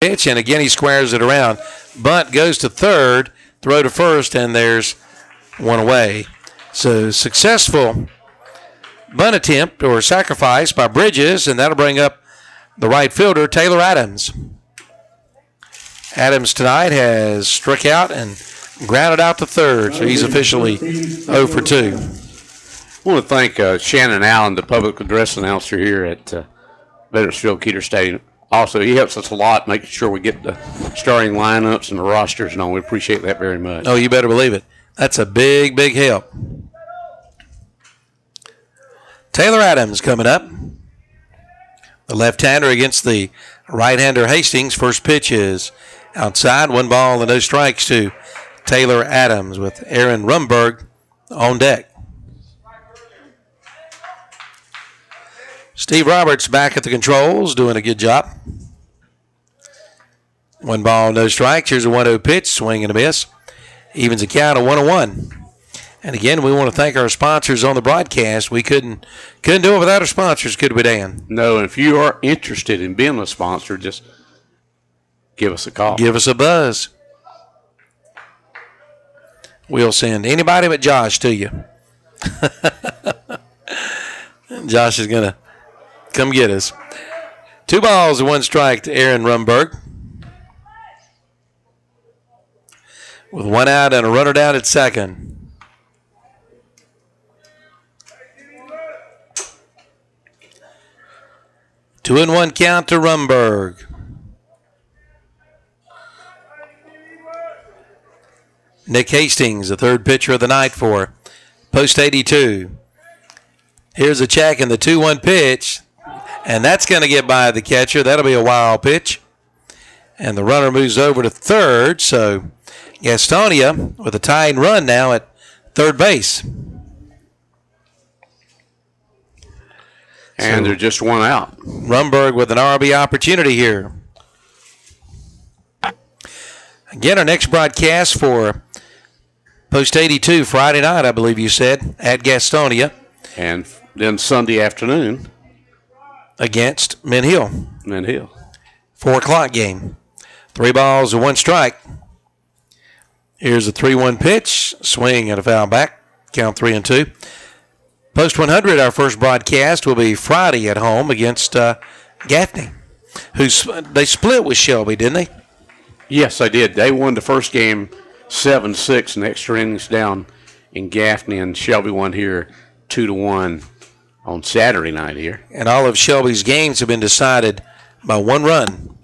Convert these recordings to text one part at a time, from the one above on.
pitch, and again he squares it around. Bunt goes to third, throw to first, and there's one away. So successful bunt attempt or sacrifice by Bridges, and that'll bring up the right fielder, Taylor Adams. Adams tonight has struck out and grounded out to third, so he's officially 0 for 2. I want to thank Shannon Allen, the public address announcer here at Veteranfield Keeter Stadium. Also, he helps us a lot making sure we get the starting lineups and the rosters and all. We appreciate that very much. Oh, you better believe it. That's a big, big help. Taylor Adams coming up. The left-hander against the right-hander Hastings. First pitch is outside. 1 ball and no strikes to Taylor Adams with Aaron Rumberg on deck. Steve Roberts back at the controls, doing a good job. 1 ball, no strikes. Here's a 1-0 pitch, swing and a miss. Evens the count of 1-1. And again, we want to thank our sponsors on the broadcast. We couldn't do it without our sponsors, could we, Dan? No, and if you are interested in being a sponsor, just give us a call. Give us a buzz. We'll send anybody but Josh to you. Josh is going to come get us. 2 balls and 1 strike to Aaron Rumberg. With 1 out and a runner down at second. Two and 1 count to Rumberg. Nick Hastings, the third pitcher of the night for Post 82. Here's a check and the 2-1 pitch, and that's going to get by the catcher. That'll be a wild pitch. And the runner moves over to third, so Gastonia with a tying run now at third base. And they're just 1 out. Rumberg with an RB opportunity here. Again, our next broadcast for Post 82 Friday night, I believe you said, at Gastonia. And then Sunday afternoon against Mint Hill. Mint Hill. 4 o'clock game. 3 balls and 1 strike. Here's a 3-1 pitch. Swing and a foul back. Count 3-2. Post 100, our first broadcast will be Friday at home against Gaffney. They split with Shelby, didn't they? Yes, they did. They won the first game 7-6 in extra innings down in Gaffney, and Shelby won here 2-1 on Saturday night here. And all of Shelby's games have been decided by 1 run.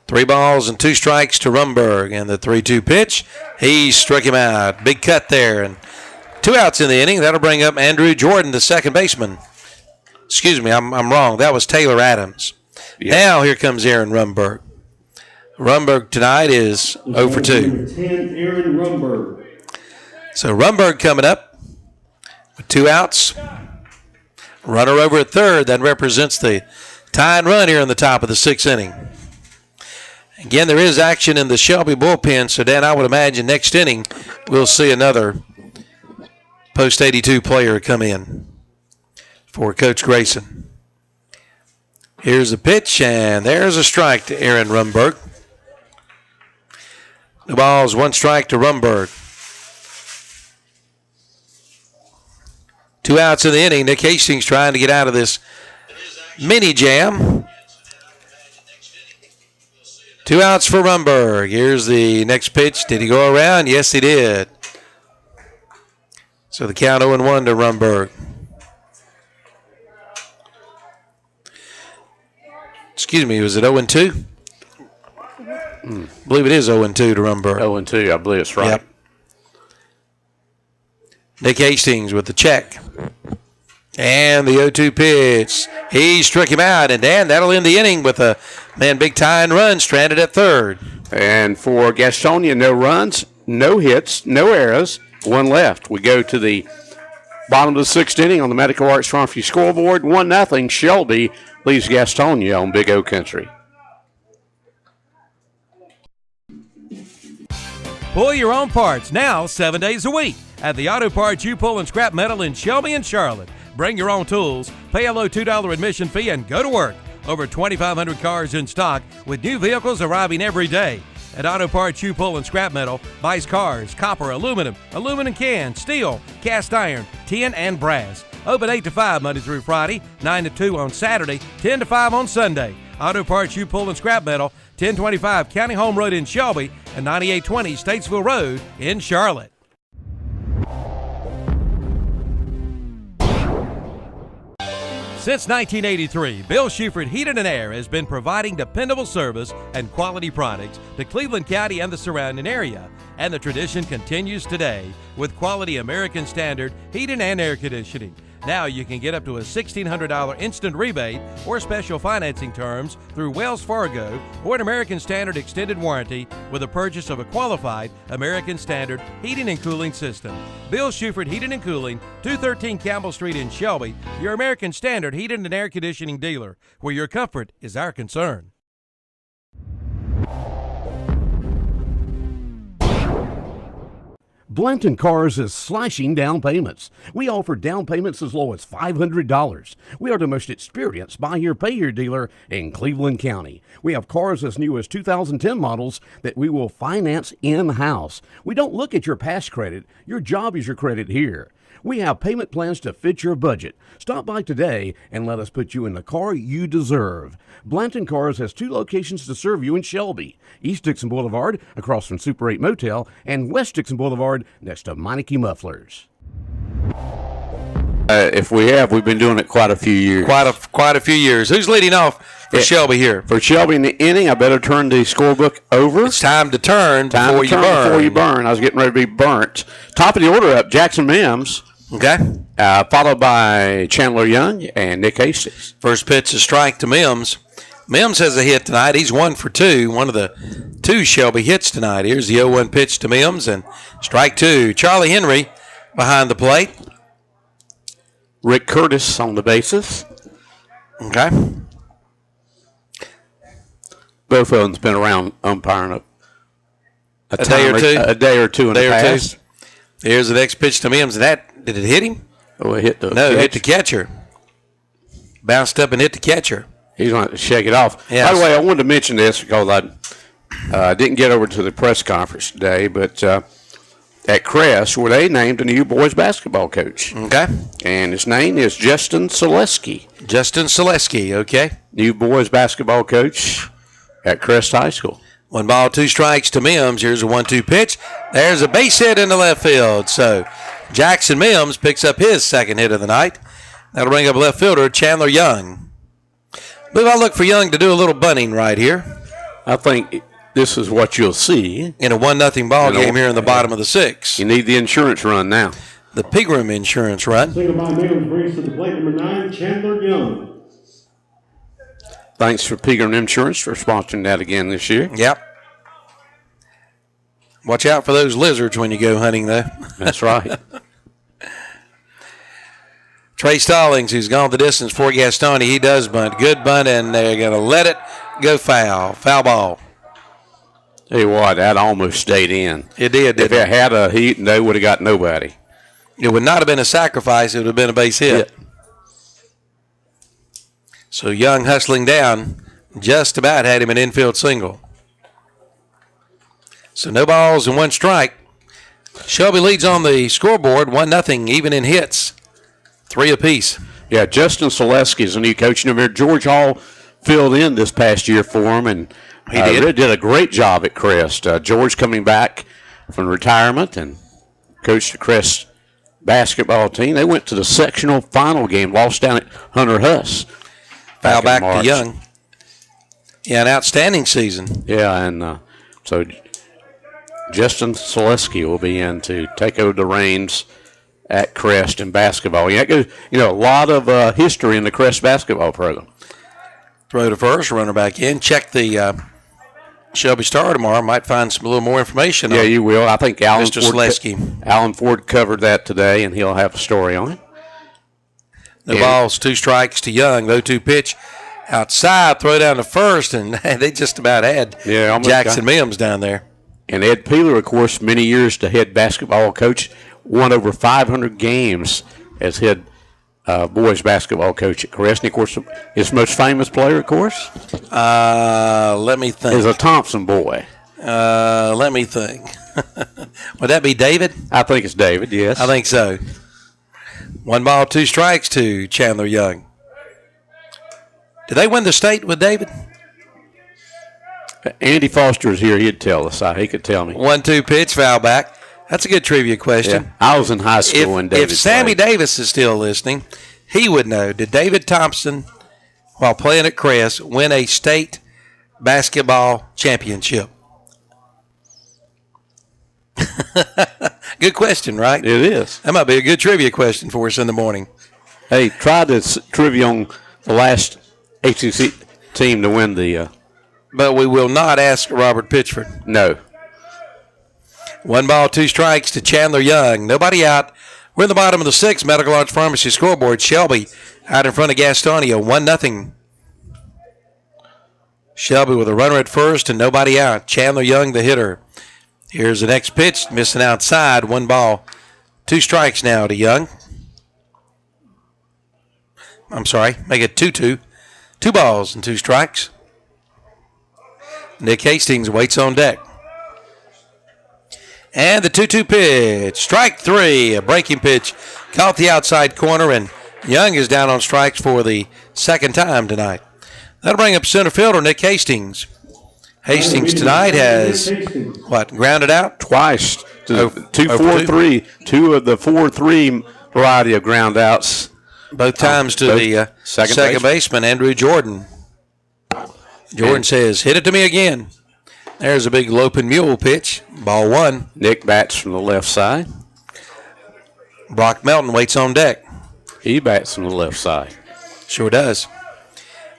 3 balls and 2 strikes to Rumberg, and the 3-2 pitch, he struck him out. Big cut there, and 2 outs in the inning. That'll bring up Andrew Jordan, the second baseman. Excuse me, I'm wrong. That was Taylor Adams. Yep. Now here comes Aaron Rumberg. Rumberg tonight is 0 for 2. 10, Aaron Rumberg. So Rumberg coming up with 2 outs. Runner over at third. That represents the tying run here in the top of the 6th inning. Again, there is action in the Shelby bullpen, so Dan, I would imagine next inning we'll see another Post 82 player come in for Coach Grayson. Here's a pitch, and there's a strike to Aaron Rumberg. 2 balls, 1 strike to Rumberg. 2 outs in the inning. Nick Hastings trying to get out of this mini jam. 2 outs for Rumberg. Here's the next pitch. Did he go around? Yes, he did. So the count 0-1 to Rumberg. Excuse me, was it 0-2? I believe it is 0-2 to Rumberg. 0-2, I believe it's right. Yep. Nick Hastings with the check. And the 0-2 pitch. He struck him out, and Dan, that'll end the inning with a big tying run stranded at third. And for Gastonia, no runs, no hits, no errors, 1 left. We go to the bottom of the 6th inning on the Medical Arts Farmview scoreboard. 1-0. Shelby leads Gastonia on Big O Country. Pull your own parts now 7 days a week at the Auto Parts You Pull and Scrap Metal in Shelby and Charlotte. Bring your own tools, pay a low $2 admission fee, and go to work. Over 2,500 cars in stock with new vehicles arriving every day. At Auto Parts, you pull and scrap metal, buys cars, copper, aluminum cans, steel, cast iron, tin, and brass. Open 8 to 5 Monday through Friday, 9 to 2 on Saturday, 10 to 5 on Sunday. Auto Parts, you pull and scrap metal, 1025 County Home Road in Shelby and 9820 Statesville Road in Charlotte. Since 1983, Bill Shuford Heating and Air has been providing dependable service and quality products to Cleveland County and the surrounding area. And the tradition continues today with quality American Standard heating and air conditioning. Now you can get up to a $1,600 instant rebate or special financing terms through Wells Fargo or an American Standard extended warranty with the purchase of a qualified American Standard heating and cooling system. Bill Shuford Heating and Cooling, 213 Campbell Street in Shelby, your American Standard heating and air conditioning dealer, where your comfort is our concern. Blanton Cars is slashing down payments. We offer down payments as low as $500. We are the most experienced buy here, pay here dealer in Cleveland County. We have cars as new as 2010 models that we will finance in-house. We don't look at your past credit. Your job is your credit here. We have payment plans to fit your budget. Stop by today and let us put you in the car you deserve. Blanton Cars has 2 locations to serve you in Shelby. East Dixon Boulevard, across from Super 8 Motel, and West Dixon Boulevard, next to Meineke Mufflers. We've been doing it quite a few years. Quite a few years. Who's leading off for Shelby here? For Shelby in the inning, I better turn the scorebook over. It's time to turn before you burn. I was getting ready to be burnt. Top of the order up, Jackson Mims. Okay. Followed by Chandler Young and Nick Hastings. First pitch is strike to Mims. Mims has a hit tonight. He's 1 for 2. One of the 2 Shelby hits tonight. Here's the 0-1 pitch to Mims and strike 2. Charlie Henry behind the plate. Rick Curtis on the bases. Okay. Both of them's been around umpiring a day or two in the past. Here's the next pitch to Mims. Did it hit him? Oh, it hit the No, it hit the catcher. Bounced up and hit the catcher. He's going to shake it off. Yes. By the way, I wanted to mention this because I didn't get over to the press conference today, but at Crest, where they named a new boys basketball coach. Okay. And his name is Justin Selesky. Justin Selesky, okay. New boys basketball coach at Crest High School. 1 ball, 2 strikes to Mims. Here's a 1-2 pitch. There's a base hit in the left field. So Jackson Mims picks up his second hit of the night. That'll bring up left fielder Chandler Young. But I'll look for Young to do a little bunting right here. I think this is what you'll see in a 1-0 ball game here in the bottom of the 6th. You need the insurance run now. The Pigram insurance run. Single by Mims brings to the plate number 9, Chandler Young. Thanks for Pigram Insurance for sponsoring that again this year. Yep. Watch out for those lizards when you go hunting, though. That's right. Trey Stallings, who's gone the distance for Gastonia, he does bunt. Good bunt, and they're going to let it go foul. Foul ball. Tell you what, that almost stayed in. It did, If it had a heat, they would have got nobody. It would not have been a sacrifice. It would have been a base hit. Yeah. So Young hustling down, just about had him an infield single. So no balls and 1 strike. Shelby leads on the scoreboard, 1-0, even in hits. 3 apiece. Yeah, Justin Selesky is a new coach. You know, George Hall filled in this past year for him, and he did a great job at Crest. George coming back from retirement and coached the Crest basketball team. They went to the sectional final game, lost down at Hunter Huss. Foul back to Young. Yeah, an outstanding season. Yeah, and so Justin Selesky will be in to take over the reins at Crest in basketball. Yeah, a lot of history in the Crest basketball program. Throw to first, runner back in. Check the Shelby Star tomorrow. Might find a little more information. Yeah, you will. I think Mr. Selesky. Alan Ford covered that today, and he'll have a story on it. No balls, 2 strikes to Young. 0-2 pitch outside, throw down to first, and they just about had Jackson Mims down there. And Ed Peeler, of course, many years the head basketball coach, won over 500 games as head boys basketball coach at Crestney. Of course, his most famous player, of course, Let me think. is a Thompson boy. Let me think. Would that be David? I think it's David, yes. I think so. 1 ball, 2 strikes to Chandler Young. Did they win the state with David? Andy Foster is here. He'd tell us. He could tell me. 1-2 pitch, foul back. That's a good trivia question. Yeah. I was in high school when David If Sammy played. Davis is still listening, he would know. Did David Thompson, while playing at Crest, win a state basketball championship? Good question, right? It is. That might be a good trivia question for us in the morning. Hey, try this trivia on the last HCC team to win the. But we will not ask Robert Pitchford. No. 1 ball, 2 strikes to Chandler Young. Nobody out. We're in the bottom of the 6th. Medical Arts Pharmacy scoreboard. Shelby out in front of Gastonia. 1-0. Shelby with a runner at first and nobody out. Chandler Young, the hitter. Here's the next pitch. Missing outside. 1 ball, 2 strikes now to Young. I'm sorry. Make it 2-2. 2 balls and 2 strikes. Nick Hastings waits on deck. And the 2-2 pitch. Strike 3. A breaking pitch. Caught the outside corner, and Young is down on strikes for the second time tonight. That'll bring up center fielder Nick Hastings. Hastings tonight has, grounded out? Twice. To Over 2-4-3. 2 of the 4-3 variety of ground outs. Both times to the second baseman, Andrew Jordan. Jordan says, hit it to me again. There's a big loping mule pitch. Ball 1. Nick bats from the left side. Brock Melton waits on deck. He bats from the left side. Sure does.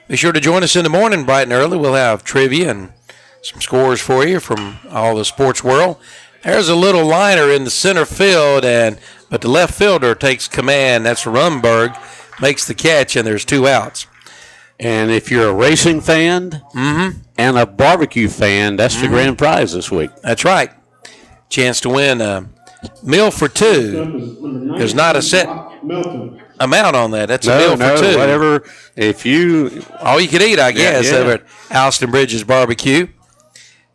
Be sure to join us in the morning bright and early. We'll have trivia and some scores for you from all the sports world. There's a little liner in the center field, but the left fielder takes command. That's Rumberg, makes the catch, and there's 2 outs. And if you're a racing fan and a barbecue fan, that's the grand prize this week. That's right. Chance to win a meal for 2. There's not a set amount on that. That's a meal for 2. Whatever. If you all you could eat, I guess, over at Alston Bridges Barbecue.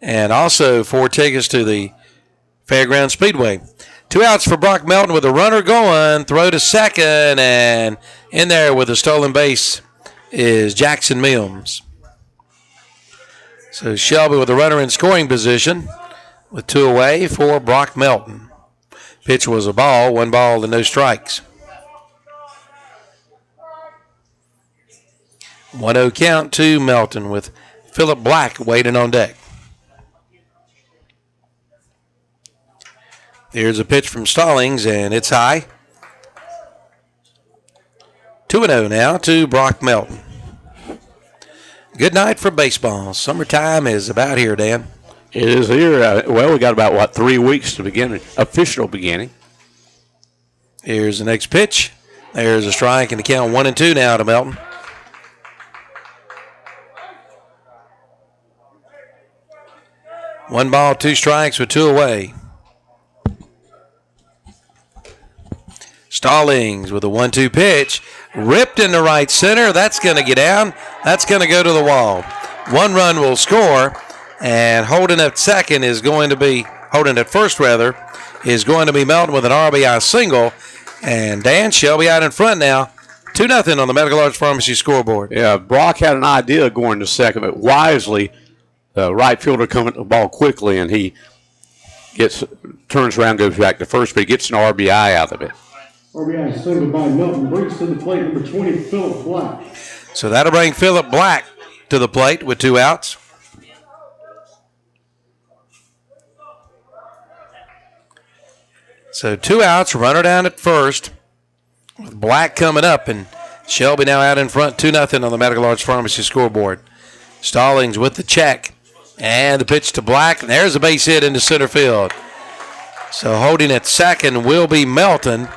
And also 4 tickets to the Fairground Speedway. 2 outs for Brock Melton with a runner going. Throw to second, and in there with a stolen base is Jackson Mills. So Shelby with a runner in scoring position with 2 away for Brock Melton. Pitch was a ball, 1 ball and no strikes. 1-0 count to Melton with Philip Black waiting on deck. Here's a pitch from Stallings, and it's high. 2-0 now to Brock Melton. Good night for baseball. Summertime is about here, Dan. It is here. Well, we got about, 3 weeks to begin, official beginning. Here's the next pitch. There's a strike, and the count 1-2 now to Melton. One ball, 2 strikes with 2 away. Stallings with a 1-2 pitch. Ripped into right center. That's going to get down. That's going to go to the wall. 1 run will score. And holding at first, is going to be Melton with an RBI single. And Dan Shelby out in front now. 2-0 on the Medical Arts Pharmacy scoreboard. Yeah, Brock had an idea of going to second, but wisely, the right fielder coming to the ball quickly, and he turns around, goes back to first, but he gets an RBI out of it. RBI single by Melton brings to the plate number 20, Philip Black. So that'll bring Philip Black to the plate with 2 outs. So 2 outs, runner down at first, with Black coming up, and Shelby now out in front, 2-0 on the Medical Arts Pharmacy scoreboard. Stallings with the check, and the pitch to Black, and there's a base hit into center field. So holding at second will be Melton,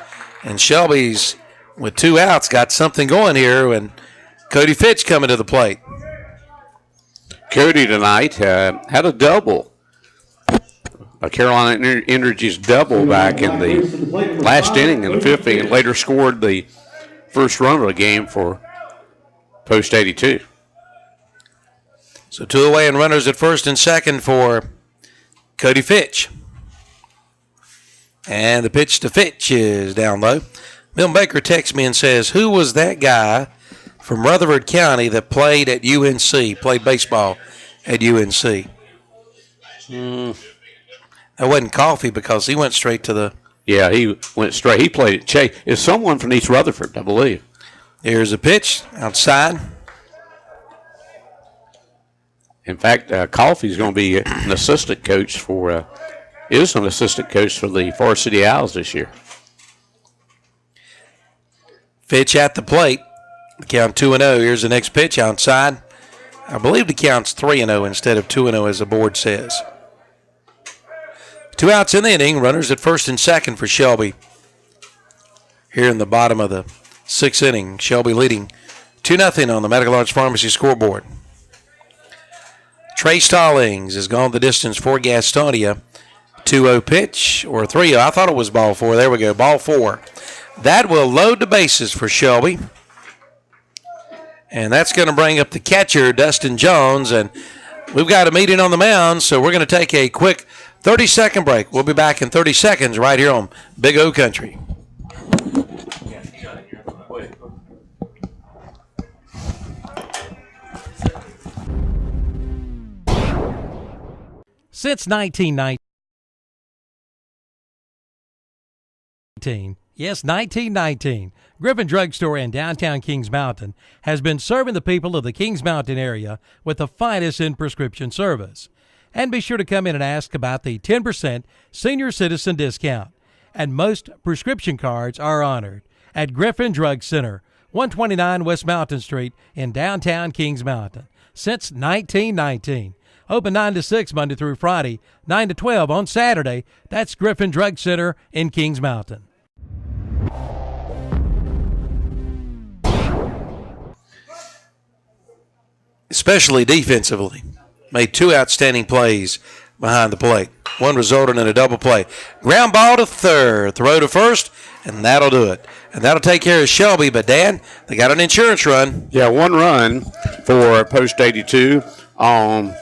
and Shelby's, with 2 outs, got something going here, and Cody Fitch coming to the plate. Cody tonight had a double. Carolina Energy's double back in the last inning in the 5th inning, and later scored the first run of the game for Post 82. So 2 away and runners at first and second for Cody Fitch. And the pitch to Fitch is down low. Milton Baker texts me and says, who was that guy from Rutherford County that played at UNC, played baseball at UNC? That wasn't Coffee because he went straight to the... Yeah, he went straight. He played at Chase. It's someone from East Rutherford, I believe. Here's a pitch outside. In fact, Coffey's going to be an assistant coach for... is an assistant coach for the Forest City Owls this year. Fitch at the plate. The count 2-0. Here's the next pitch outside. I believe the count's 3-0 instead of 2-0 as the board says. 2 outs in the inning. Runners at first and second for Shelby. Here in the bottom of the 6th inning, Shelby leading 2-0 on the Medical Arts Pharmacy scoreboard. Trey Stallings has gone the distance for Gastonia. 2-0 pitch or 3-0. I thought it was ball 4. There we go. Ball 4. That will load the bases for Shelby. And that's going to bring up the catcher, Dustin Jones. And we've got a meeting on the mound, so we're going to take a quick 30-second break. We'll be back in 30 seconds right here on Big O Country. Since 1919, yes, 1919, Griffin Drug Store in downtown Kings Mountain has been serving the people of the Kings Mountain area with the finest in prescription service. And be sure to come in and ask about the 10% senior citizen discount. And most prescription cards are honored at Griffin Drug Center, 129 West Mountain Street in downtown Kings Mountain. Since 1919. Open 9 to 6 Monday through Friday, 9 to 12 on Saturday. That's Griffin Drug Center in Kings Mountain. Especially defensively. Made 2 outstanding plays behind the plate. One resulted in a double play. Ground ball to third, throw to first, and that'll do it. And that'll take care of Shelby. But, Dan, they got an insurance run. Yeah, 1 run for Post 82 on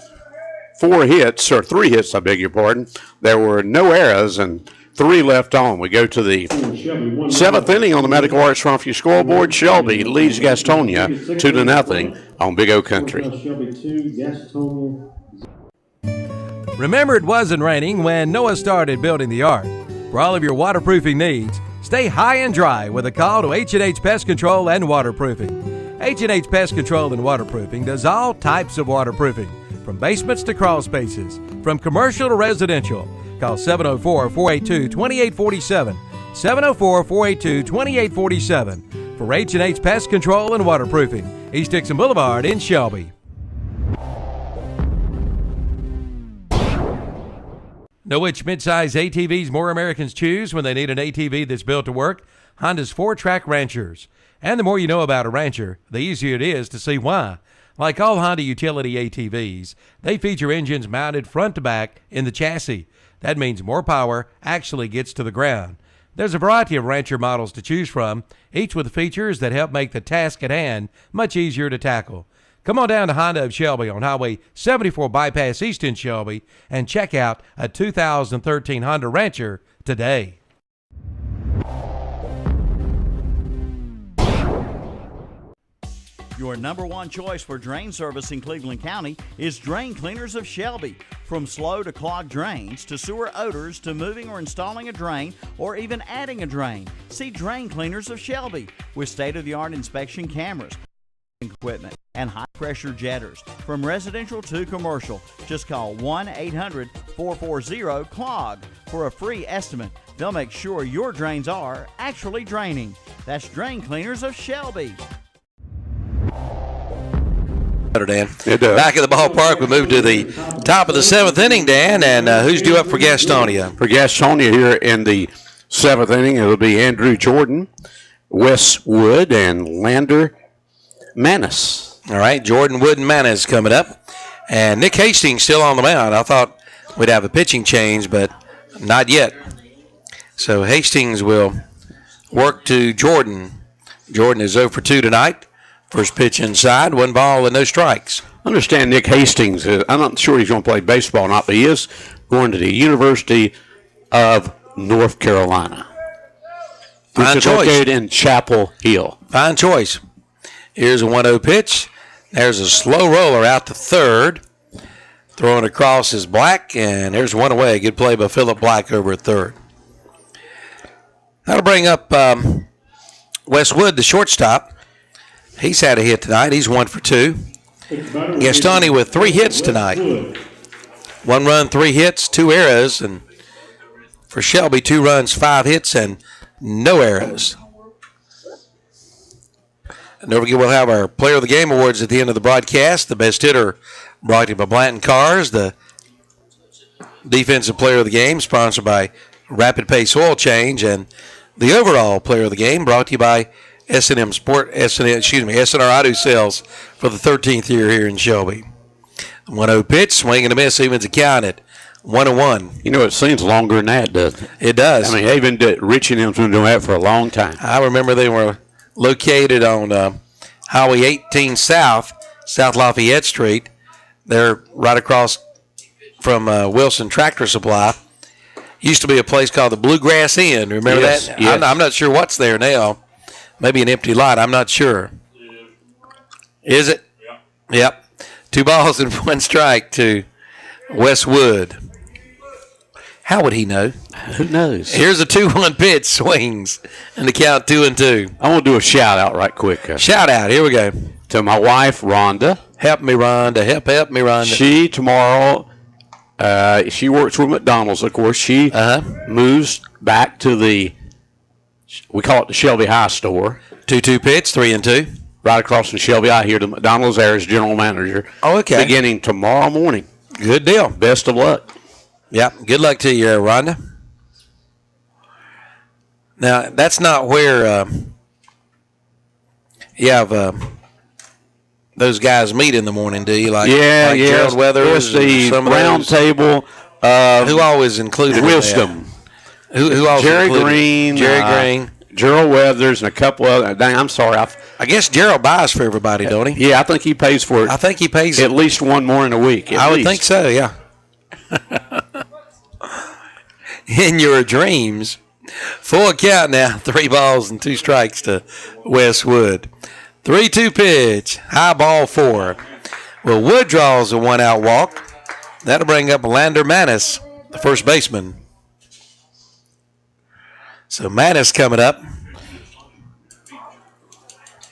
4 hits, or 3 hits, I beg your pardon. There were no errors and 3 left on. We go to the 7th inning on the Medical Arts Farmview scoreboard. Shelby leads Gastonia 2-0 on Big O Country. Remember, it wasn't raining when Noah started building the ark. For all of your waterproofing needs, stay high and dry with a call to H&H Pest Control and Waterproofing. H&H Pest Control and Waterproofing does all types of waterproofing, from basements to crawl spaces, from commercial to residential. Call 704-482-2847, 704-482-2847 for H&H Pest Control and Waterproofing, East Dixon Boulevard in Shelby. Know which midsize ATVs more Americans choose when they need an ATV that's built to work? Honda's 4-track Ranchers. And the more you know about a Rancher, the easier it is to see why. Like all Honda utility ATVs, they feature engines mounted front to back in the chassis. That means more power actually gets to the ground. There's a variety of Rancher models to choose from, each with features that help make the task at hand much easier to tackle. Come on down to Honda of Shelby on Highway 74 Bypass East in Shelby and check out a 2013 Honda Rancher today. Your number 1 choice for drain service in Cleveland County is Drain Cleaners of Shelby. From slow to clogged drains, to sewer odors, to moving or installing a drain, or even adding a drain, see Drain Cleaners of Shelby with state-of-the-art inspection cameras, equipment, and high-pressure jetters. From residential to commercial, just call 1-800-440-CLOG for a free estimate. They'll make sure your drains are actually draining. That's Drain Cleaners of Shelby. Dan. It does. Back at the ballpark, we move to the top of the 7th inning, Dan, and who's due up for Gastonia? For Gastonia here in the 7th inning, it'll be Andrew Jordan, Wes Wood, and Lander Manis. All right, Jordan Wood and Manis coming up. And Nick Hastings still on the mound. I thought we'd have a pitching change, but not yet. So Hastings will work to Jordan. Jordan is 0 for 2 tonight. First pitch inside, 1 ball and no strikes. I understand Nick Hastings. I'm not sure he's going to play baseball or not, but he is going to the University of North Carolina. Fine Which is choice. located in Chapel Hill. Fine choice. Here's a 1-0 pitch. There's a slow roller out to third. Throwing across is Black, and there's one away. Good play by Philip Black over at third. That'll bring up Westwood, the shortstop. He's had a hit tonight. He's 1 for 2. Gastonia with 3 hits tonight. 1 run, 3 hits, 2 errors, and for Shelby, 2 runs, 5 hits, and no errors. And don't forget, we'll have our Player of the Game awards at the end of the broadcast. The best hitter brought to you by Blanton Cars. The defensive player of the game sponsored by Rapid Pace Oil Change, and the overall player of the game brought to you by S&R Auto Sales for the 13th year here in Shelby. 1-0 pitch, swing and a miss, evens the count at 1-1. You know, it seems longer than that, doesn't it? It does. I mean, they've been Richie and them's been doing that for a long time. I remember they were located on Highway 18 South Lafayette Street. They're right across from Wilson Tractor Supply. Used to be a place called the Bluegrass Inn. Remember Yes, that? yes. I'm not sure what's there now. Maybe an empty lot. I'm not sure. Is it? Yep. 2 balls and 1 strike to Westwood. How would he know? Who knows? Here's a 2-1 pitch, swings, and the count 2-2. I want to do a shout out right quick Shout out. Here we go. to my wife, Rhonda. Help me, Rhonda. Help me, Rhonda. She tomorrow, she works with McDonald's, of course. She moves back to we call it the Shelby High store. 2-2 pitch, 3-2. Right across from Shelby High here to McDonald's there as general manager. Oh, okay. Beginning tomorrow morning. Good deal. Best of luck. Yep. Good luck to you, Rhonda. Now, that's not where you have those guys meet in the morning, do you? Like Gerald Weathers, the some of round those? table. Who always included Wisdom. Who always Jerry included? Green. Jerry Green. Gerald Weathers and a couple other. Dang, I'm sorry. I guess Gerald buys for everybody, don't he? Yeah, I think he pays for it. I think he pays at least one more in a week. I would think so, yeah. In your dreams. Full count now. 3 balls and 2 strikes to Westwood. 3-2 pitch. High ball 4. Well, Wood draws a 1-out walk. That'll bring up Lander Manis, the first baseman. So Manis coming up.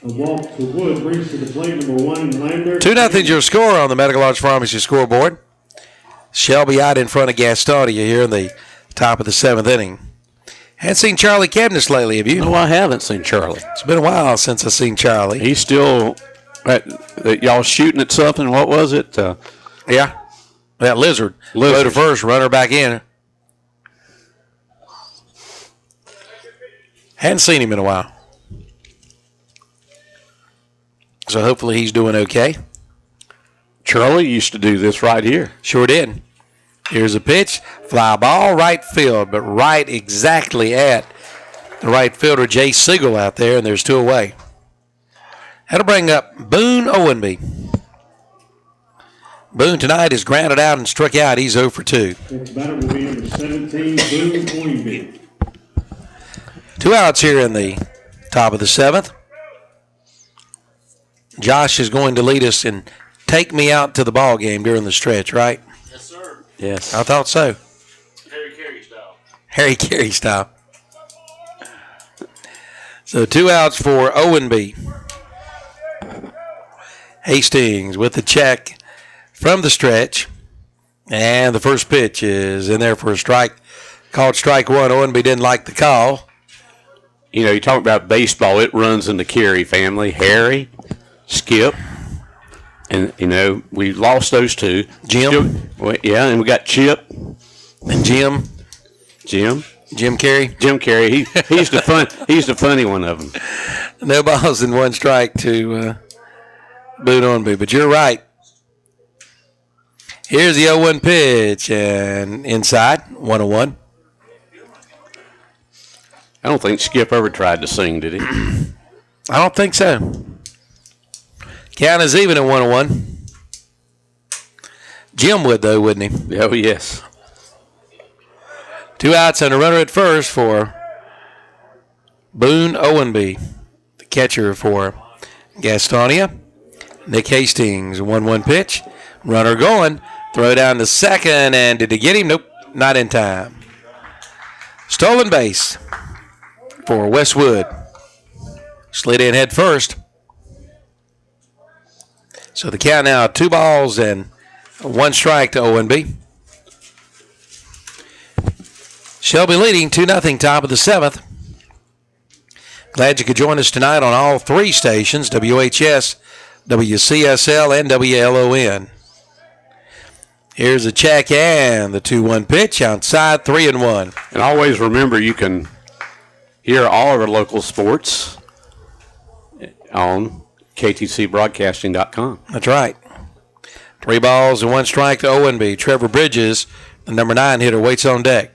A walk to Wood brings to the plate number 1, Lander. 2-0 your score on the Medical Arts Pharmacy scoreboard. Shelby out in front of Gastonia here in the top of the 7th inning. Hadn't seen Charlie Cabness lately, have you? No, I haven't seen Charlie. It's been a while since I've seen Charlie. He's still y'all shooting at something. What was it? Yeah. That lizard. Go to first, runner back in. Hadn't seen him in a while. So hopefully he's doing okay. Charlie used to do this right here. Sure did. Here's a pitch. Fly ball, right field, but right exactly at the right fielder, Jay Siegel, out there, and there's 2 away. That'll bring up Boone Owenby. Boone tonight is grounded out and struck out. He's 0 for 2. Next batter will be number 17, Boone Owenby. 2 outs here in the top of the 7th. Josh is going to lead us and take me out to the ball game during the stretch, right? Yes, sir. Yes. I thought so. Harry Carey style. Harry Carey style. So 2 outs for Owenby. Hastings with the check from the stretch. And the first pitch is in there for a strike. Called strike 1. Owenby didn't like the call. You know, you talk about baseball, it runs in the Carey family. Harry, Skip, and, you know, we lost those 2. Jim. Yeah, and we got Chip. And Jim. Jim Carey. Jim Carey. He's the funny one of them. No balls and 1 strike to Boone Owenby. But you're right. Here's the 0-1 pitch, and inside, 1-1. I don't think Skip ever tried to sing, did he? I don't think so. Count is even at 1-1. Jim would, though, wouldn't he? Oh, yes. 2 outs and a runner at first for Boone Owenby, the catcher for Gastonia. Nick Hastings, 1-1 pitch. Runner going. Throw down to second, and did he get him? Nope, not in time. Stolen base for Westwood. Slid in head first. So the count now 2 balls and 1 strike to Owenby. Shelby leading 2-0, top of the 7th. Glad you could join us tonight on all 3 stations, WHS, WCSL, and WLON. Here's a check and the 2-1 pitch outside, 3-1. And always remember you can hear all of our local sports on ktcbroadcasting.com. That's right. 3 balls and 1 strike to Owenby. Trevor Bridges, the number 9 hitter, waits on deck.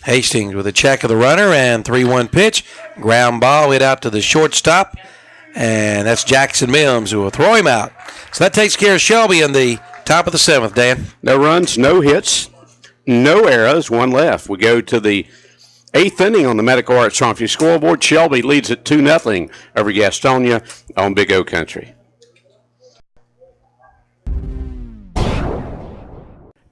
Hastings with a check of the runner and 3-1 pitch. Ground ball hit out to the shortstop. And that's Jackson Mims who will throw him out. So that takes care of Shelby in the top of the 7th, Dan. No runs, no hits, no errors, 1 left. We go to the 8th inning on the Medical Arts Trophy scoreboard. Shelby leads at 2-0 over Gastonia on Big O Country.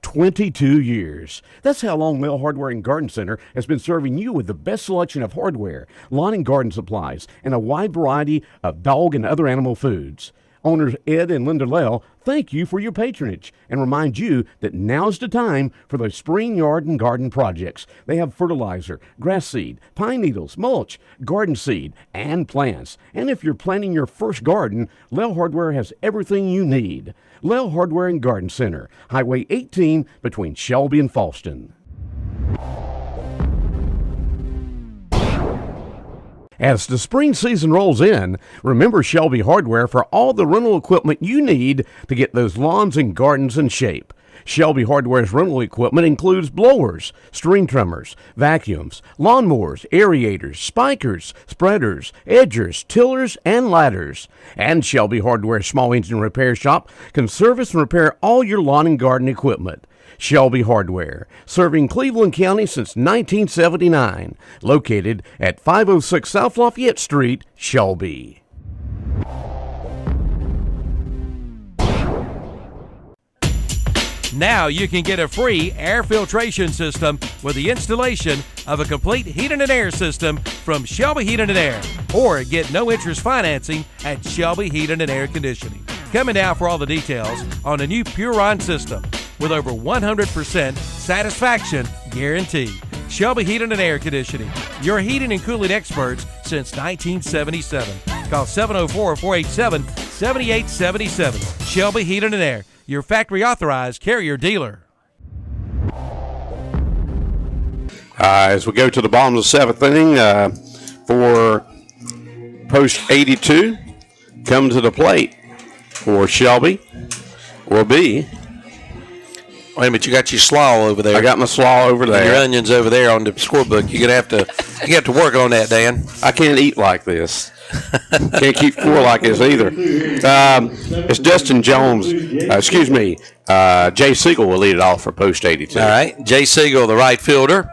22 years. That's how long Mel Hardware and Garden Center has been serving you with the best selection of hardware, lawn and garden supplies, and a wide variety of dog and other animal foods. Owners Ed and Linda Lell thank you for your patronage and remind you that now's the time for those spring yard and garden projects. They have fertilizer, grass seed, pine needles, mulch, garden seed, and plants. And if you're planting your first garden, Lell Hardware has everything you need. Lell Hardware and Garden Center, Highway 18 between Shelby and Falston. As the spring season rolls in, remember Shelby Hardware for all the rental equipment you need to get those lawns and gardens in shape. Shelby Hardware's rental equipment includes blowers, string trimmers, vacuums, lawnmowers, aerators, spikers, spreaders, edgers, tillers, and ladders. And Shelby Hardware's small engine repair shop can service and repair all your lawn and garden equipment. Shelby Hardware, serving Cleveland County since 1979, located at 506 South Lafayette Street, Shelby. Now you can get a free air filtration system with the installation of a complete heating and air system from Shelby Heating and Air, or get no interest financing at Shelby Heating and Air Conditioning. Coming now for all the details on a new Puron system with over 100% satisfaction guarantee. Shelby Heating and Air Conditioning, your heating and cooling experts since 1977. Call 704-487-7877. Shelby Heating and Air, your factory authorized Carrier dealer. As we go to the bottom of the 7th inning for post 82, come to the plate for Shelby will be. Wait a minute, you got your slaw over there. I got my slaw over there. Your onions over there on the scorebook. You're gonna have to work on that, Dan. I can't eat like this. Can't keep 4 like this either. It's Dustin Jones. Jay Siegel will lead it off for post 82. All right, Jay Siegel, the right fielder.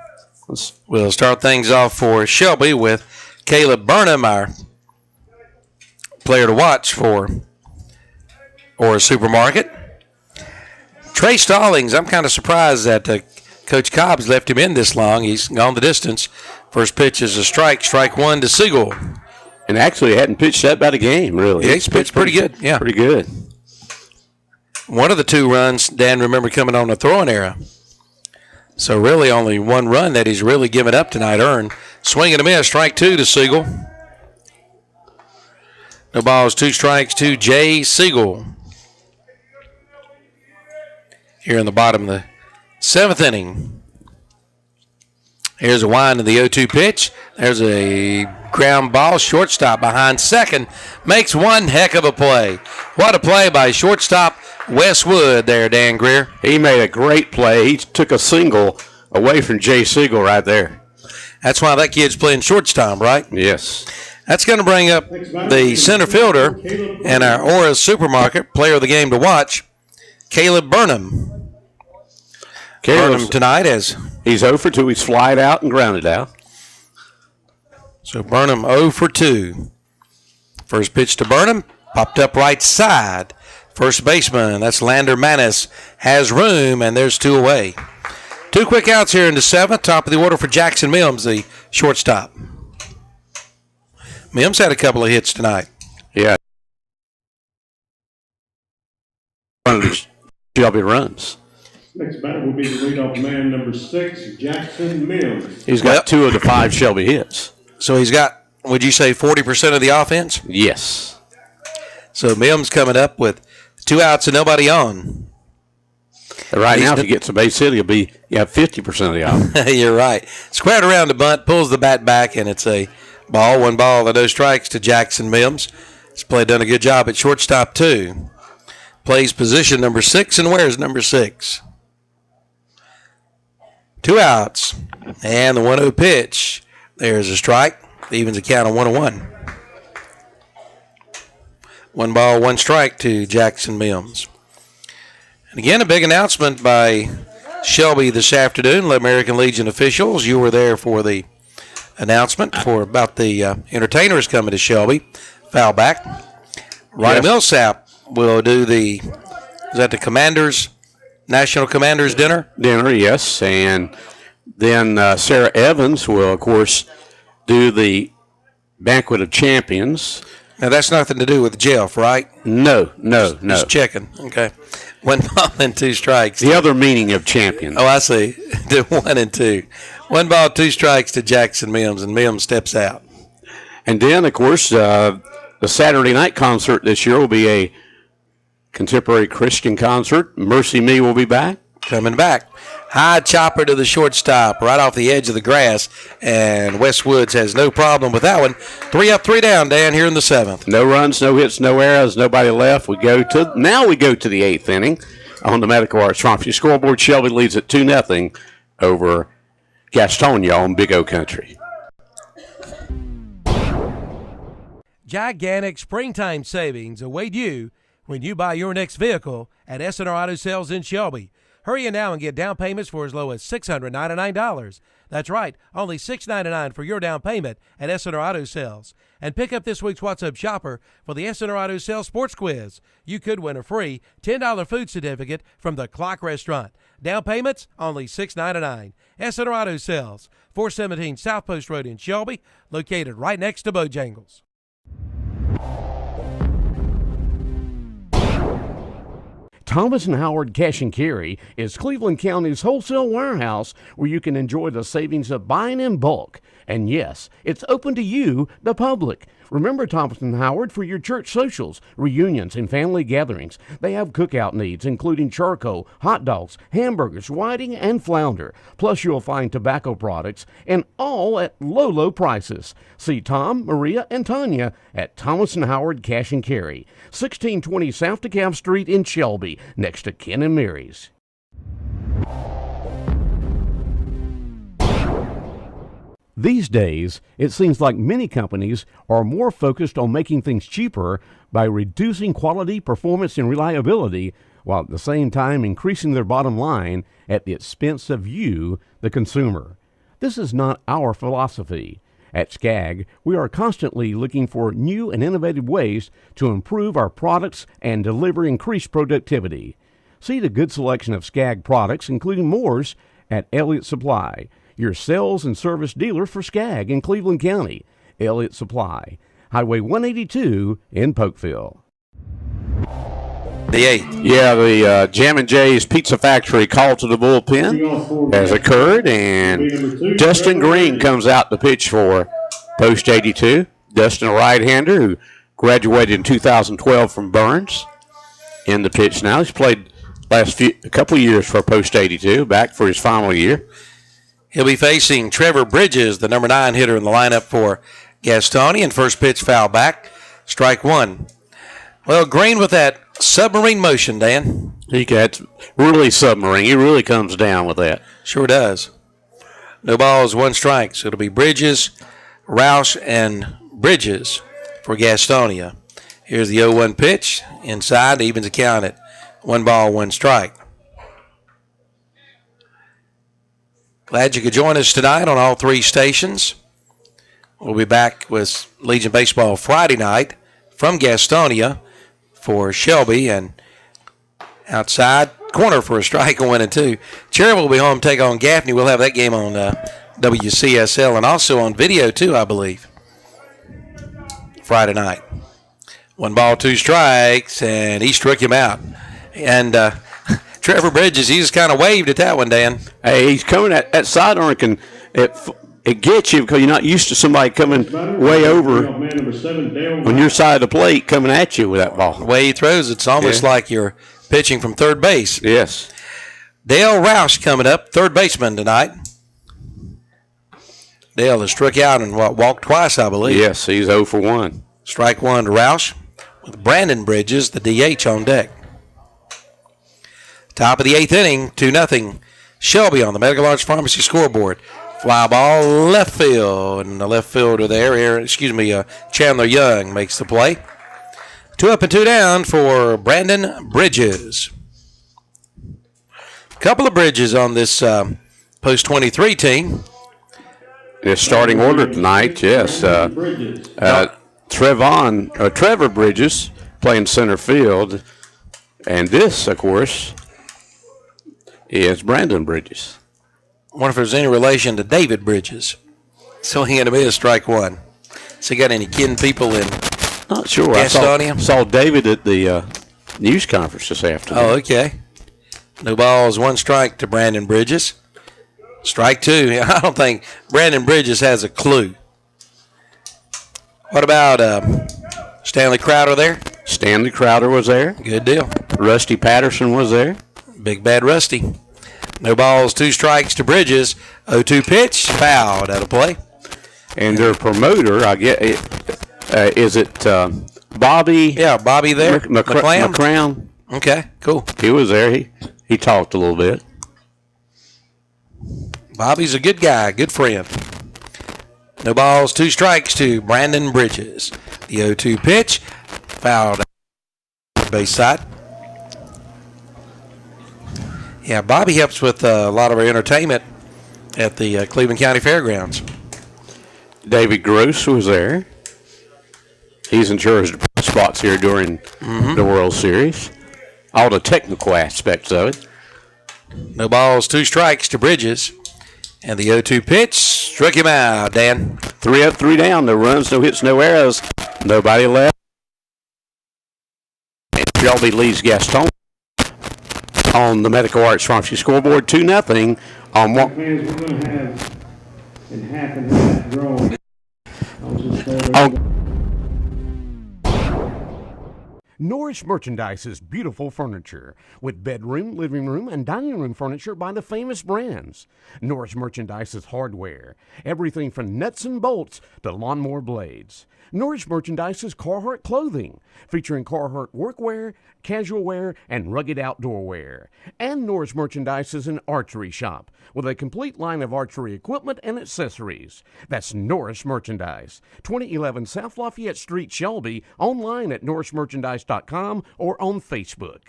We'll start things off for Shelby with Caleb Burnham, our player to watch for or Supermarket. Trey Stallings, I'm kind of surprised that Coach Cobb's left him in this long. He's gone the distance. First pitch is a strike 1 to Siegel. And actually hadn't pitched that bad a game, really. Yeah, he's pitched pretty good. Yeah, pretty good. One of the 2 runs, Dan, remember, coming on a throwing error. So really only 1 run that he's really given up tonight earned. Swing and a miss, strike 2 to Siegel. No balls, 2 strikes to Jay Siegel. Here in the bottom of the 7th inning. Here's a wind in the 0-2 pitch. There's a ground ball. Shortstop behind second. Makes one heck of a play. What a play by shortstop Westwood there, Dan Greer. He made a great play. He took a single away from Jay Siegel right there. That's why that kid's playing shortstop, right? Yes. That's going to bring up the center fielder and our Aura Supermarket player of the game to watch, Caleb Burnham. Burnham tonight as he's 0 for 2. He's flied out and grounded out. So Burnham 0 for 2. First pitch to Burnham, popped up right side. First baseman, that's Lander Manis, has room, and there's 2 away. 2 quick outs here in the 7th. Top of the order for Jackson Mims, the shortstop. Mims had a couple of hits tonight. Yeah. Shelby runs. Next batter will be the leadoff man, number 6, Jackson Mims. He's got 2 of the 5 Shelby hits. So he's got, would you say, 40% of the offense? Yes. So Mims coming up with 2 outs and nobody on. Right now, if he gets a base hit, you have 50% of the offense. You're right. Squared around the bunt, pulls the bat back, and it's a ball. 1 ball and no strikes to Jackson Mims. He's done a good job at shortstop, too. Plays position number 6 and wears number 6. 2 outs. And the 1-0 pitch. There's a strike. Evens a count of 1-1. 1 ball, 1 strike to Jackson Mims. And again, a big announcement by Shelby this afternoon. American Legion officials, you were there for the announcement about the entertainers coming to Shelby. Foul back. Ronnie Millsap will do the Commanders, National Commanders Dinner? Dinner, yes. And then Sarah Evans will, of course, do the Banquet of Champions. Now, that's nothing to do with Jeff, right? No. Just checking. Okay. 1 ball and 2 strikes. The other meaning of champion. Oh, I see. 1 and 2. 1 ball, 2 strikes to Jackson Mims, and Mims steps out. And then, of course, the Saturday night concert this year will be a contemporary Christian concert. Mercy Me will be back. Coming back. High chopper to the shortstop, right off the edge of the grass, and Wes Woods has no problem with that one. 3 up, 3 down, Dan, here in the 7th. No runs, no hits, no errors, nobody left. We go to the 8th inning on the Medical Arts Farmview scoreboard. Shelby leads at 2-0 over Gastonia on Big O Country. Gigantic springtime savings await you when you buy your next vehicle at S&R Auto Sales in Shelby. Hurry in now and get down payments for as low as $699. That's right, only $699 for your down payment at S&R Auto Sales. And pick up this week's What's Up Shopper for the S&R Auto Sales Sports Quiz. You could win a free $10 food certificate from the Clock Restaurant. Down payments, only $699. S&R Auto Sales, 417 South Post Road in Shelby, located right next to Bojangles. Thomas & Howard Cash and Carry is Cleveland County's wholesale warehouse where you can enjoy the savings of buying in bulk. And yes, it's open to you, the public. Remember Thomas & Howard for your church socials, reunions, and family gatherings. They have cookout needs, including charcoal, hot dogs, hamburgers, whiting, and flounder. Plus, you'll find tobacco products, and all at low, low prices. See Tom, Maria, and Tanya at Thomas & Howard Cash and Carry, 1620 South DeKalb Street in Shelby, next to Ken and Mary's. These days, it seems like many companies are more focused on making things cheaper by reducing quality, performance, and reliability, while at the same time increasing their bottom line at the expense of you, the consumer. This is not our philosophy. At SCAG, we are constantly looking for new and innovative ways to improve our products and deliver increased productivity. See the good selection of SCAG products, including Moore's, at Elliott Supply, your sales and service dealer for SCAG in Cleveland County. Elliott Supply, Highway 182 in Polkville. The 8th. Yeah, the Jam & Jay's Pizza Factory call to the bullpen has occurred, and Dustin Green comes out to pitch for Post 82. Dustin, a right-hander who graduated in 2012 from Burns, in the pitch now. He's played a couple of years for Post 82, back for his final year. He'll be facing Trevor Bridges, the number 9 hitter in the lineup for Gastonia, and first pitch foul back, strike 1. Well, Green with that submarine motion, Dan. That's really submarine. He really comes down with that. Sure does. No balls, 1 strike. So it'll be Bridges, Roush, and Bridges for Gastonia. Here's the 0-1 pitch. Inside, evens the count at 1 ball, 1 strike. Glad you could join us tonight on all 3 stations. We'll be back with Legion Baseball Friday night from Gastonia for Shelby, and outside corner for a strike, 1-2. Cherry will be home to take on Gaffney. We'll have that game on WCSL and also on video too, I believe, Friday night. 1 ball, 2 strikes, and he struck him out. And Trevor Bridges, he just kind of waved at that one, Dan. Hey, he's coming at that sidearm can it gets you because you're not used to somebody coming way over on your side of the plate coming at you with that ball. The way he throws, it's almost like you're pitching from third base. Yes. Dale Roush coming up, third baseman tonight. Dale has struck out and walked twice, I believe. Yes, he's 0 for 1. Strike 1 to Roush with Brandon Bridges, the DH, on deck. Top of the 8th inning, 2-0. Shelby on the Medical Arts Pharmacy scoreboard. Fly ball left field, and the left fielder there, Chandler Young makes the play. 2 up and 2 down for Brandon Bridges. Couple of Bridges on this post-23 team. The starting order tonight, yes. Trevor Bridges playing center field. And this, of course, is Brandon Bridges. I wonder if there's any relation to David Bridges. So he had to be a strike 1. So you got any kin people in Not sure. Gastonia? I saw David at the news conference this afternoon. Oh, okay. No balls, 1 strike to Brandon Bridges. Strike 2. I don't think Brandon Bridges has a clue. What about Stanley Crowder there? Stanley Crowder was there. Good deal. Rusty Patterson was there. Big bad Rusty. No balls, 2 strikes to Bridges. 0-2 pitch, fouled out of play. And their promoter, I get is it Bobby? Yeah, Bobby there. McCrown. Okay, cool. He was there. He talked a little bit. Bobby's a good guy, good friend. No balls, 2 strikes to Brandon Bridges. The 0-2 pitch, fouled out base side. Yeah, Bobby helps with a lot of our entertainment at the Cleveland County Fairgrounds. David Gross was there. He's in charge of the spots here during the World Series. All the technical aspects of it. No balls, 2 strikes to Bridges. And the 0-2 pitch struck him out, Dan. 3 up, 3 down. No runs, no hits, no errors. Nobody left. And Shelby leads Gastonia on the Medical Arts Pharmacy scoreboard 2-0 on one. Fans, we're going to have in half and half drawn. Norris Merchandise's beautiful furniture with bedroom, living room, and dining room furniture by the famous brands. Norris Merchandise's hardware, everything from nuts and bolts to lawnmower blades. Norris Merchandise's Carhartt clothing, featuring Carhartt workwear, casual wear, and rugged outdoor wear. And Norris Merchandise is an archery shop with a complete line of archery equipment and accessories. That's Norris Merchandise, 2011 South Lafayette Street, Shelby, online at norrismerchandise.com or on Facebook.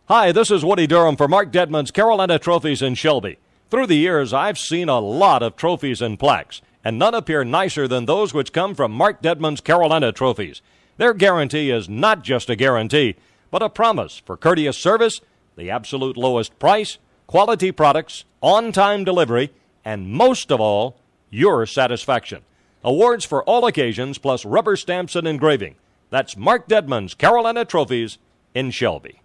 Hi, this is Woody Durham for Mark Dedman's Carolina Trophies in Shelby. Through the years, I've seen a lot of trophies and plaques, and none appear nicer than those which come from Mark Dedman's Carolina Trophies. Their guarantee is not just a guarantee, but a promise for courteous service, the absolute lowest price, quality products, on-time delivery, and most of all, your satisfaction. Awards for all occasions plus rubber stamps and engraving. That's Mark Dedman's Carolina Trophies in Shelby.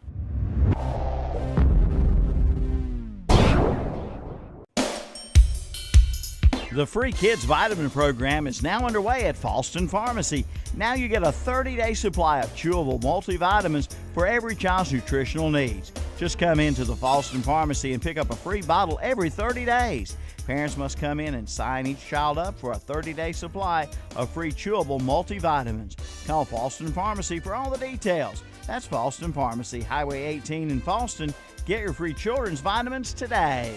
The free kids vitamin program is now underway at Falston Pharmacy. Now you get a 30-day supply of chewable multivitamins for every child's nutritional needs. Just come into the Falston Pharmacy and pick up a free bottle every 30 days. Parents must come in and sign each child up for a 30-day supply of free chewable multivitamins. Call Falston Pharmacy for all the details. That's Falston Pharmacy, Highway 18 in Falston. Get your free children's vitamins today.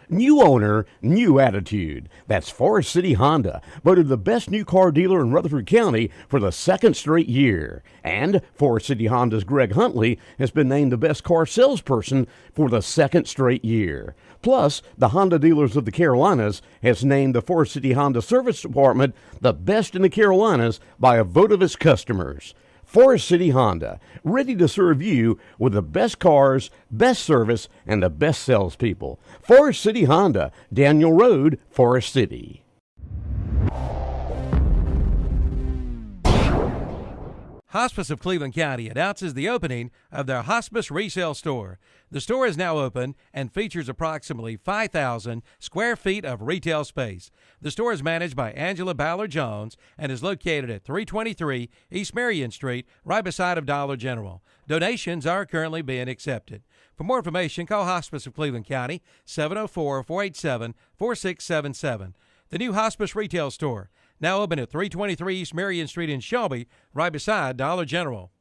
New owner, new attitude. That's Forest City Honda, voted the best new car dealer in Rutherford County for the second straight year. And Forest City Honda's Greg Huntley has been named the best car salesperson for the second straight year. Plus, the Honda Dealers of the Carolinas has named the Forest City Honda Service Department the best in the Carolinas by a vote of its customers. Forest City Honda, ready to serve you with the best cars, best service, and the best salespeople. Forest City Honda, Daniel Road, Forest City. Hospice of Cleveland County announces the opening of their hospice resale store. The store is now open and features approximately 5,000 square feet of retail space. The store is managed by Angela Ballard-Jones and is located at 323 East Marion Street, right beside of Dollar General. Donations are currently being accepted. For more information, call Hospice of Cleveland County, 704-487-4677. The new hospice retail store, now open at 323 East Marion Street in Shelby, right beside Dollar General.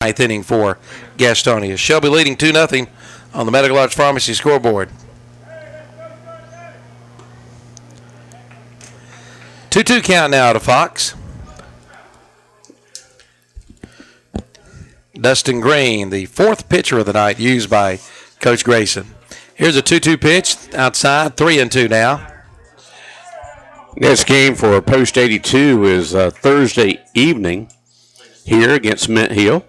Ninth inning for Gastonia. Shelby leading 2-0 on the Medical Arts Pharmacy scoreboard. 2-2 count now to Fox. Dustin Green, the fourth pitcher of the night used by Coach Grayson. Here's a 2-2 pitch outside, 3-2 now. This game for Post 82 is Thursday evening here against Mint Hill.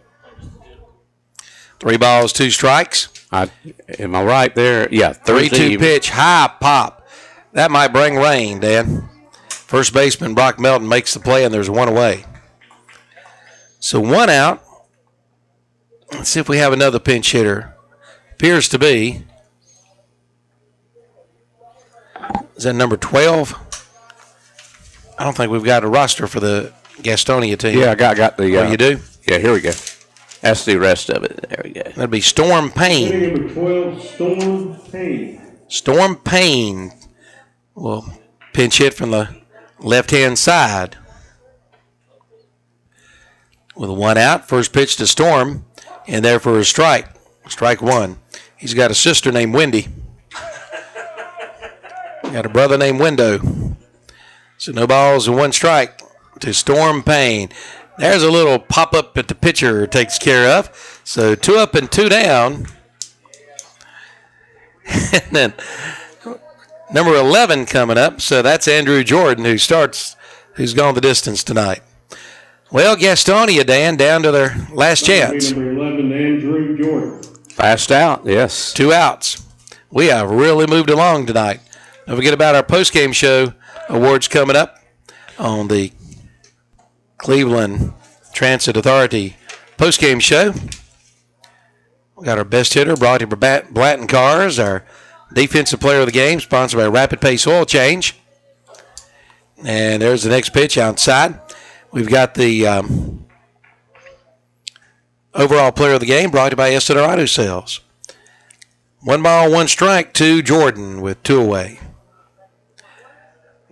3 balls, 2 strikes. Am I right there? Yeah, Thursday 3-2 pitch, high pop. That might bring rain, Dan. First baseman Brock Melton makes the play, and there's one away. So 1 out. Let's see if we have another pinch hitter. Appears to be. Is that number 12? I don't think we've got a roster for the Gastonia team. Yeah, I got the. Oh, you do? Yeah, here we go. That's the rest of it. There we go. That'd be Storm Payne. Inning number 12, Storm Payne. Storm Payne will pinch hit from the left-hand side. With 1 out, first pitch to Storm, and there for a strike. Strike 1. He's got a sister named Wendy. Got a brother named Window. So no balls and 1 strike to Storm Payne. There's a little pop-up that the pitcher takes care of. So 2 up and 2 down. And then number 11 coming up. So that's Andrew Jordan who's gone the distance tonight. Well, Gastonia, Dan, down to their last chance. Number 11, Andrew Jordan. Fast out, yes. 2 outs. We have really moved along tonight. Don't forget about our post-game show awards coming up on the Cleveland Transit Authority post-game show. We got our best hitter brought to you by Blanton Cars, our defensive player of the game, sponsored by Rapid Pace Oil Change. And there's the next pitch outside. We've got the overall player of the game brought to you by Esther Auto Sales. 1 ball, 1 strike to Jordan with 2 away.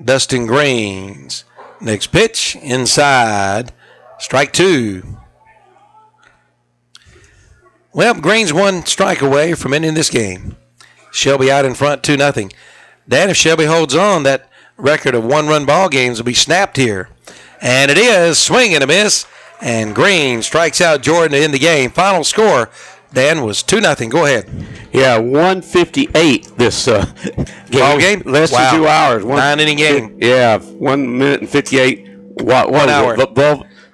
Dustin Green's next pitch inside, strike 2. Well, Green's 1 strike away from ending this game. Shelby out in front 2-0. Dan, if Shelby holds on, that record of 1-run ball games will be snapped here. And it is, swing and a miss, and Green strikes out Jordan to end the game. Final score, Dan, was 2-0. Go ahead. Yeah, 158 this Ball game? Less Wow. than 2 hours. 9-inning game. Yeah, 1 minute and 58. 1 hour.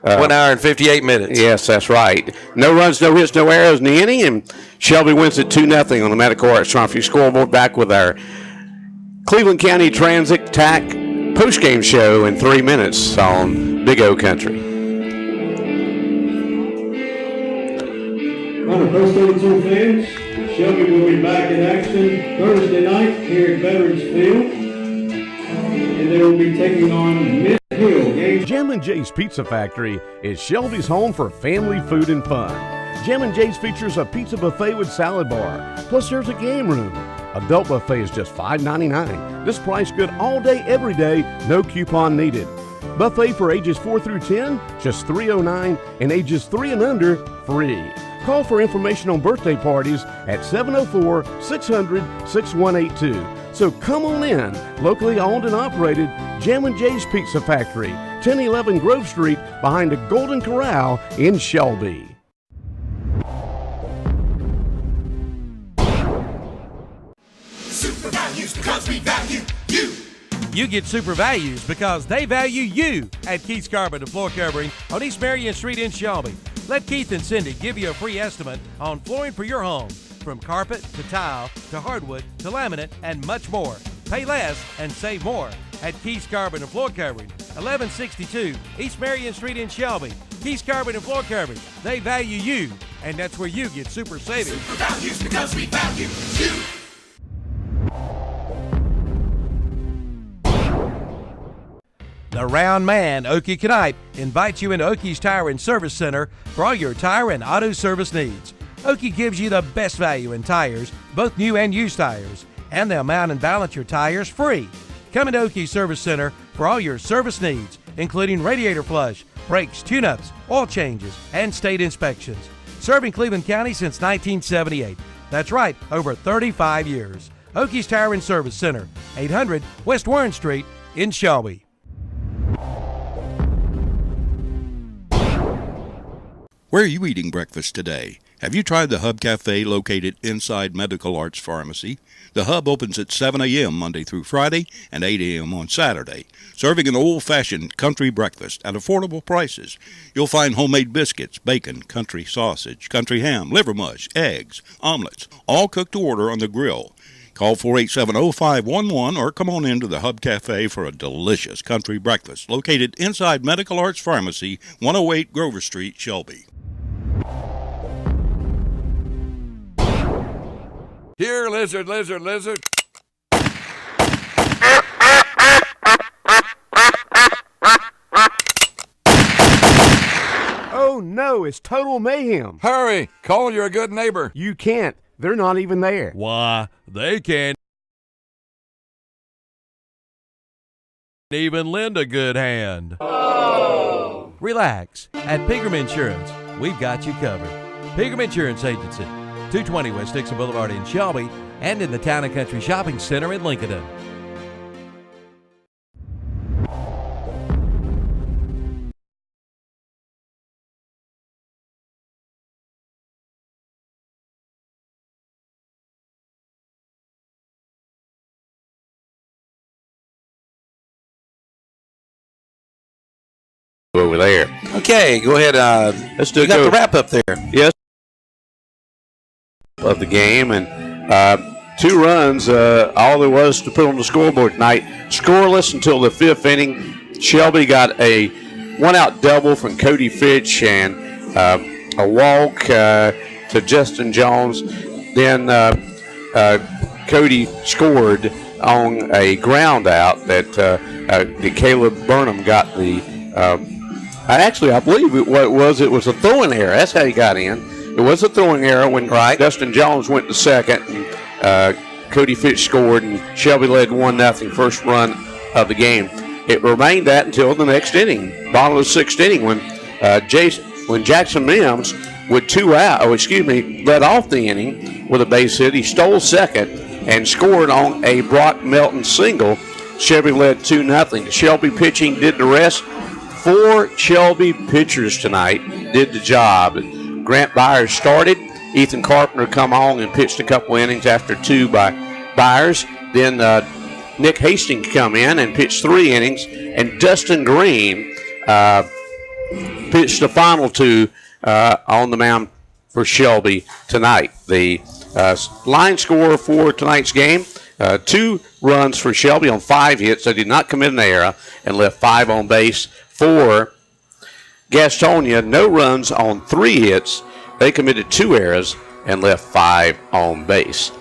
1 hour and 58 minutes. Yes, that's right. No runs, no hits, no errors in the inning, and Shelby wins it 2-0 on the Medical Arts Trophy scoreboard. Back with our Cleveland County Transit TAC postgame show in 3 minutes on Big O Country. Runner Post 82 fans, Shelby will be back in action Thursday night here at Veterans Field, and they will be taking on Mid-Hill. Jam and Jay's Pizza Factory is Shelby's home for family food and fun. Jam and Jay's features a pizza buffet with salad bar, plus there's a game room. Adult buffet is just $5.99. This price good all day, every day, no coupon needed. Buffet for ages 4 through 10, just $3.09, and ages 3 and under, free. Call for information on birthday parties at 704-600-6182. So come on in, locally owned and operated, Jam and Jay's Pizza Factory, 1011 Grove Street, behind the Golden Corral in Shelby. Super values because we value you. You get super values because they value you at Keith's Carpet and Floor Covering on East Marion Street in Shelby. Let Keith and Cindy give you a free estimate on flooring for your home, from carpet to tile to hardwood to laminate and much more. Pay less and save more at Keith's Carpet and Floor Covering, 1162 East Marion Street in Shelby. Keith's Carpet and Floor Covering, they value you, and that's where you get super savings. Super values because we value you. The Round Man, Okie Knipe, invites you into Okie's Tire and Service Center for all your tire and auto service needs. Okie gives you the best value in tires, both new and used tires, and they'll mount and balance your tires free. Come into Okie's Service Center for all your service needs, including radiator flush, brakes, tune-ups, oil changes, and state inspections. Serving Cleveland County since 1978. That's right, over 35 years. Okie's Tire and Service Center, 800 West Warren Street in Shelby. Where are you eating breakfast today? Have you tried the Hub Cafe located inside Medical Arts Pharmacy? The Hub opens at 7 a.m. Monday through Friday and 8 a.m. on Saturday, serving an old-fashioned country breakfast at affordable prices. You'll find homemade biscuits, bacon, country sausage, country ham, liver mush, eggs, omelets, all cooked to order on the grill. Call 487-0511 or come on into the Hub Cafe for a delicious country breakfast located inside Medical Arts Pharmacy, 108 Grover Street, Shelby. Here, lizard, lizard, lizard. Oh no, it's total mayhem. Hurry, call your good neighbor. You can't. They're not even there. Why, they can't even lend a good hand. Oh. Relax. At Pegram Insurance, we've got you covered. Pegram Insurance Agency, 220 West Dixon Boulevard in Shelby, and in the Town and Country Shopping Center in Lincoln. Over there. Okay, go ahead. Let's do you got the wrap up there. Yes. Of the game, and 2 runs, all there was to put on the scoreboard tonight. Scoreless until the 5th inning. Shelby got a 1-out double from Cody Fitch and a walk to Justin Jones. Then Cody scored on a ground out that Caleb Burnham got the. I believe it was a throwing error. That's how he got in. It was a throwing error when Dustin Jones went to second, and Cody Fitch scored, and Shelby led 1-0 first run of the game. It remained that until the next inning, bottom of the 6th inning, when Jackson Mims with 2 out, led off the inning with a base hit. He stole second and scored on a Brock Melton single. Shelby led 2-0. Shelby pitching did the rest. 4 Shelby pitchers tonight did the job. Grant Byers started. Ethan Carpenter come on and pitched a couple innings after 2 by Byers. Then Nick Hastings come in and pitched 3 innings. And Dustin Green pitched the final two on the mound for Shelby tonight. The line score for tonight's game, 2 runs for Shelby on 5 hits. They did not commit an error and left 5 on base. For Gastonia, no runs on 3 hits. They committed 2 errors and left 5 on base.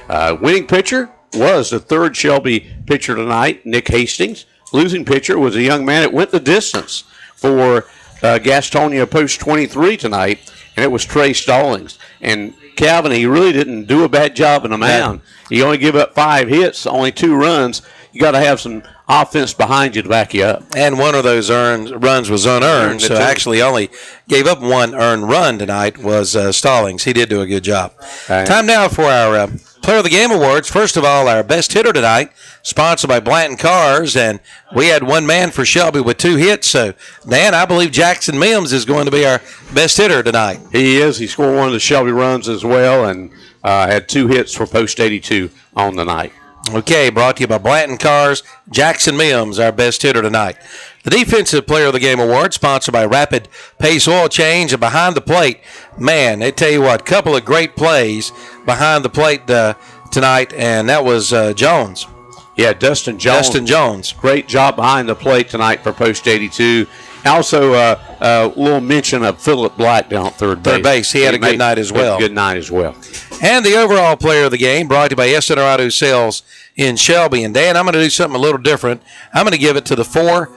Winning pitcher was the third Shelby pitcher tonight, Nick Hastings. Losing pitcher was a young man that went the distance for Gastonia post 23 tonight, and it was Trey Stallings. And Calvin, he really didn't do a bad job in the mound. He only gave up 5 hits, only 2 runs. You got to have some offense behind you to back you up. And one of those runs was unearned, so actually only gave up 1 earned run tonight was Stallings. He did do a good job. Time now for our Player of the Game Awards. First of all, our best hitter tonight, sponsored by Blanton Cars, and we had 1 man for Shelby with 2 hits. So, Dan, I believe Jackson Mims is going to be our best hitter tonight. He is. He scored one of the Shelby runs as well, and had 2 hits for post 82 on the night. Okay, brought to you by Blanton Cars. Jackson Mims, our best hitter tonight. The Defensive Player of the Game Award, sponsored by Rapid Pace Oil Change and Behind the Plate. Man, they tell you what, couple of great plays behind the plate tonight, and that was Jones. Yeah, Dustin Jones. Great job behind the plate tonight for post 82. Also, a little mention of Philip Black down at third base. He had a good night as well. Good night as well. And the overall player of the game, brought to you by Esther Auto Sales in Shelby. And Dan, I'm going to do something a little different. I'm going to give it to the 4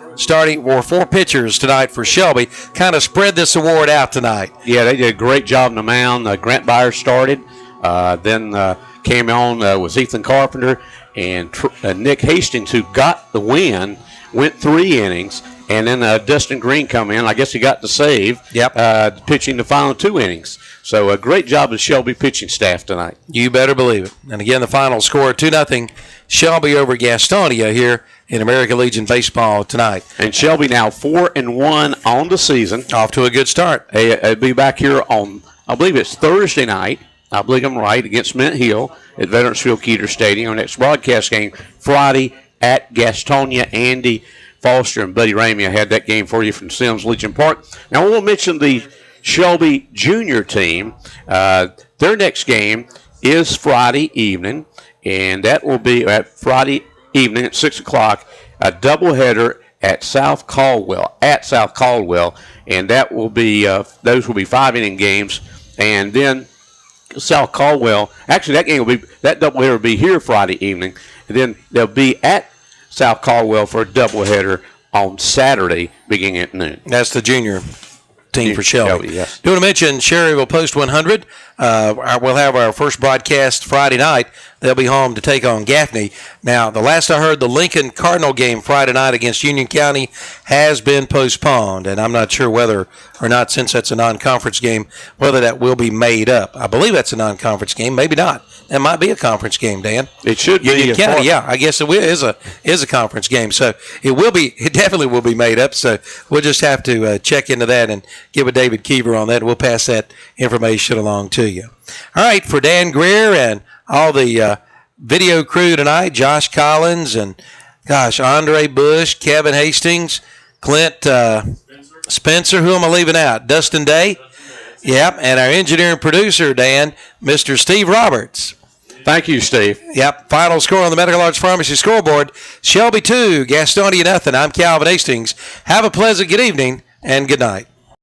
pitchers tonight for Shelby. Kind of spread this award out tonight. Yeah, they did a great job on the mound. Grant Byers started. Then came on was Ethan Carpenter and Nick Hastings, who got the win, went 3 innings. And then Dustin Green come in. I guess he got the save. Yep. Pitching the final 2 innings. So a great job of Shelby pitching staff tonight. You better believe it. And again, the final score 2-0 Shelby over Gastonia here in American Legion baseball tonight. And Shelby now 4-1 on the season. Off to a good start. They'll be back here on, I believe it's Thursday night. I believe I'm right, against Mint Hill at Veterans Field Keeter Stadium. Our next broadcast game Friday at Gastonia. Andy Foster and Buddy Ramey, I had that game for you from Sims Legion Park. Now, I want to mention the Shelby junior team. Their next game is Friday evening, and that will be at Friday evening at 6 o'clock, a doubleheader at South Caldwell, and that will be those will be 5-inning games, and then South Caldwell. Actually, that doubleheader will be here Friday evening, and then they'll be at South Caldwell for a doubleheader on Saturday beginning at noon. That's the junior team for Shelby. Yes. Do want to mention Sherryville Post 100. We'll have our first broadcast Friday night. They'll be home to take on Gaffney. Now, the last I heard, the Lincoln Cardinal game Friday night against Union County has been postponed, and I'm not sure whether or not, since that's a non-conference game, whether that will be made up. I believe that's a non-conference game. Maybe not. That might be a conference game, Dan. It should be. Union County, yeah. I guess it is a conference game. So it definitely will be made up. So we'll just have to check into that and get with David Keever on that, and we'll pass that information along to you. All right, for Dan Greer and all the video crew tonight, Josh Collins and, Andre Bush, Kevin Hastings, Clint Spencer, who am I leaving out? Dustin Day. Yep, and our engineer and producer, Dan, Mr. Steve Roberts. Thank you, Steve. Yep, final score on the Medical Arts Pharmacy scoreboard, Shelby 2, Gastonia nothing. I'm Calvin Hastings. Have a pleasant good evening and good night.